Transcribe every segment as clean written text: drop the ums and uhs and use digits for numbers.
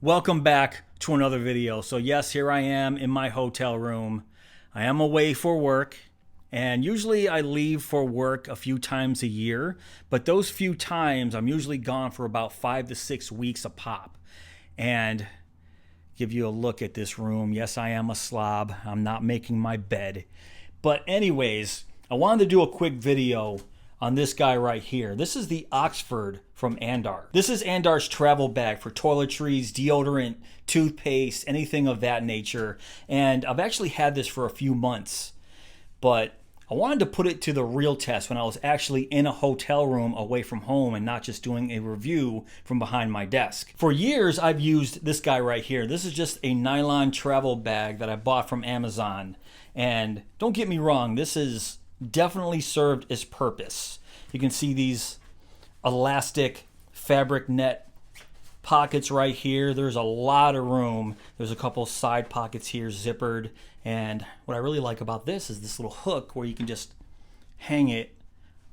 Welcome back to another video. So yes, here I am in my hotel room. I am away for work, and usually I leave for work a few times a year, but those few times I'm usually gone for about 5 to 6 weeks a pop. And give you a look at this room. Yes, I am a slob. I'm not making my bed. But anyways, I wanted to do a quick video on this guy right here. This is the Oxford from Andar. This is Andar's travel bag for toiletries, deodorant, toothpaste, anything of that nature. And I've actually had this for a few months, but I wanted to put it to the real test when I was actually in a hotel room away from home and not just doing a review from behind my desk. For years, I've used this guy right here. This is just a nylon travel bag that I bought from Amazon. And don't get me wrong, this is definitely served its purpose. You can see these elastic fabric net pockets right here. There's a lot of room. There's a couple side pockets here, zippered. And what I really like about this is this little hook where you can just hang it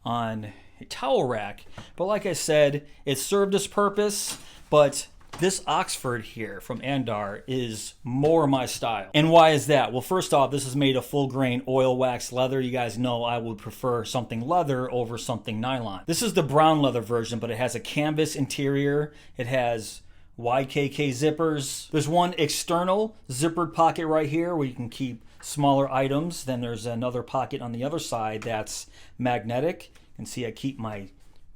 on a towel rack. But like I said, it served its purpose, but this Oxford here from Andar is more my style. And why is that? Well, first off, this is made of full grain oil wax leather. You guys know I would prefer something leather over something nylon. This is the brown leather version, but it has a canvas interior. It has YKK zippers. There's one external zippered pocket right here where you can keep smaller items. Then there's another pocket on the other side that's magnetic. You can see I keep my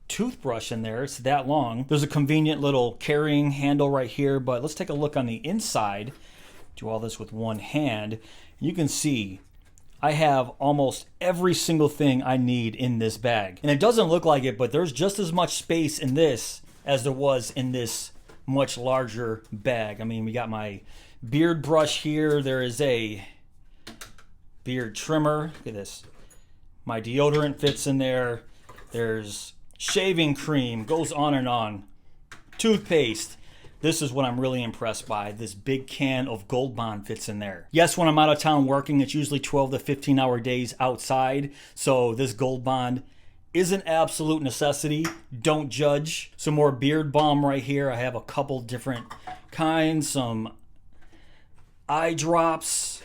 toothbrush in there. It's that long. There's a convenient little carrying handle right here, but let's take a look on the inside. Do all this with one hand. You can see I have almost every single thing I need in this bag. And it doesn't look like it, but there's just as much space in this as there was in this much larger bag. I mean, we got my beard brush here. There is a beard trimmer. Look at this. My deodorant fits in there. There's shaving cream, goes on and on. Toothpaste. This is what I'm really impressed by. This big can of Gold Bond fits in there. Yes, when I'm out of town working, it's usually 12 to 15 hour days outside. So this Gold Bond is an absolute necessity. Don't judge. Some more beard balm right here. I have a couple different kinds. Some eye drops,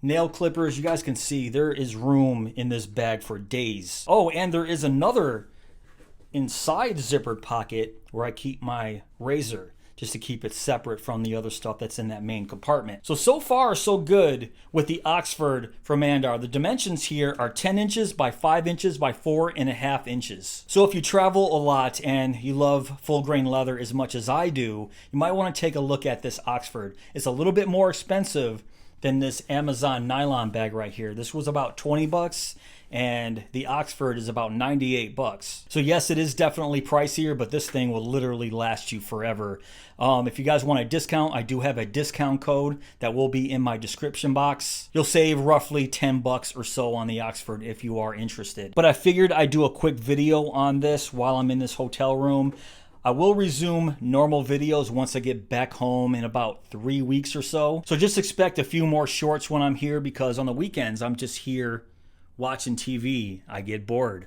nail clippers. You guys can see there is room in this bag for days. Oh, and there is another inside zippered pocket where I keep my razor, just to keep it separate from the other stuff that's in that main compartment. So far so good with the Oxford from Andar. The dimensions here are 10 inches by 5 inches by 4.5 inches. So if you travel a lot and you love full grain leather as much as I do, you might want to take a look at this Oxford. It's a little bit more expensive than this Amazon nylon bag right here. This was about 20 bucks. And the Oxford is about 98 bucks. So yes, it is definitely pricier, but this thing will literally last you forever. If you guys want a discount, I do have a discount code that will be in my description box. You'll save roughly 10 bucks or so on the Oxford if you are interested. But I figured I'd do a quick video on this while I'm in this hotel room. I will resume normal videos once I get back home in about 3 weeks or so. So just expect a few more shorts when I'm here, because on the weekends I'm just here watching TV. I get bored.